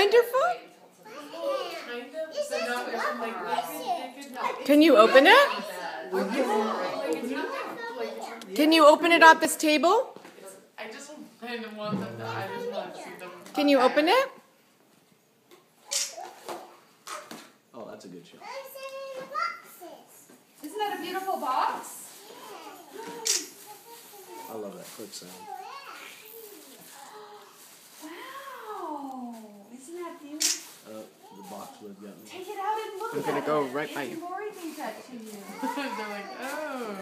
wonderful? Kind of. So no, it's like Can you open it? Can you open it off this table? I just kind of want them to. I just want to see them. Can you open it? Oh, that's a good shot. Isn't that a beautiful box? I love that click sound. Wow. Isn't that beautiful? The box would have got me. Take it out and look I'm at gonna it. go right by you. Lori gave that to you. They're like, oh.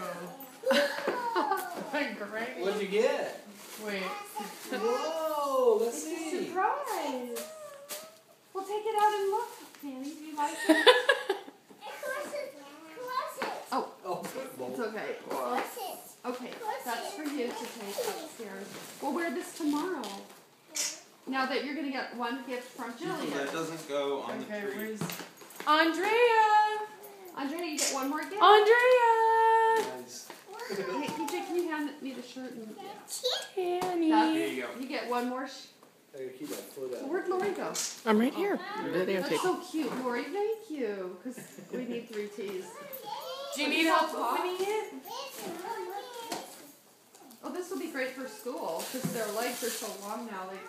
Great. What'd you get? Wait. Whoa, let's It's a see. surprise. Well, take it out and look, Danny. Do you like it? Oh, It's okay. Okay, that's for you to take upstairs. We'll wear this tomorrow. Now that you're going to get one gift from Jillian. That doesn't go on Okay, the tree. where's Andrea? Andrea, you get one more gift. Andrea! nice. Hey, PJ, can you hand me the shirt? And Annie. There you go. you get one more. I gotta keep that foot out. Where'd Lori go? I'm right here. That's Videotape. so cute, Lori. Thank you. Because we need 3 T's. Do you need help opening it? Oh, this will be great for school because their legs are so long now. Like.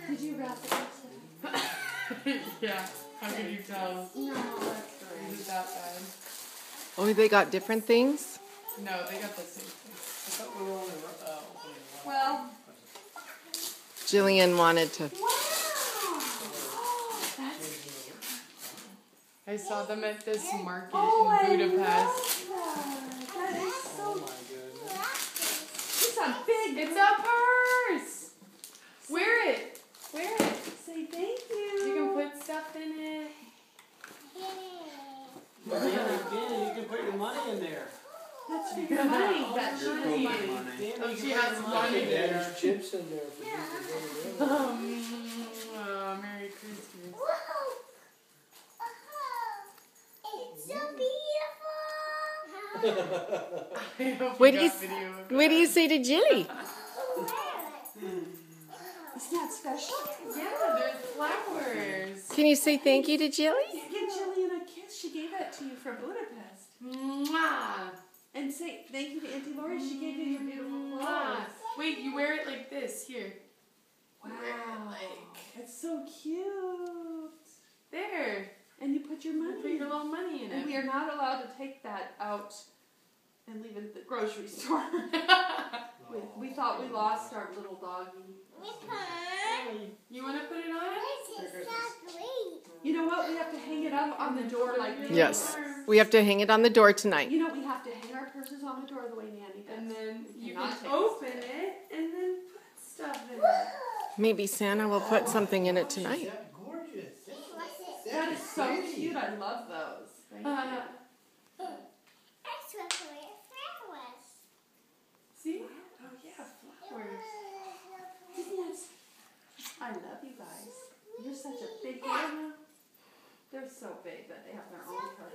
Did you wrap it? Yeah. How could you tell? No, that's great. Is it that bad? Oh, they got different things? No, they got the same thing. I thought we were only opening one. Well, Jillian wanted to. wow. That's I saw them at this market I in Budapest. love that. That is so. Oh my goodness. It's a big. It's a purse! Wear it! Wear it! Say thank you. You can put stuff in it. Danny, you can put your money in there. That's for your money. That's Your your COVID money. money. Danny, Oh, you she can has put your money in there. There's chips in there for people to go in. Merry Christmas. I hope What you do you got video of What do you say to Jilly? Isn't that special? Yeah, there's flowers. Can you say thank you to Jilly? Give Jillian a kiss. She gave that to you from Budapest. Mwah. And say thank you to Auntie Lori. She gave you your beautiful Mwah. clothes. Wait, you wear it like this. Here. Wow. Wear it like It's so cute. there. And you put your money Put in your it. little money in And we it. are not allowed to take that out and leave it at the grocery store. we thought we lost our little doggy. You want to put it on? You know what? We have to hang it up on the door like Nanny Yes. does. We have to hang it on the door tonight. You know, we have to hang our purses on the door the way Nanny does. And then you Cannot can take open it and then put stuff in it. Maybe Santa will put something in it tonight. That's gorgeous. That is so cute. I love those. Thank you. See? Oh yeah, flowers. I love you guys. You're such a big family. They're so big that they have their own purse.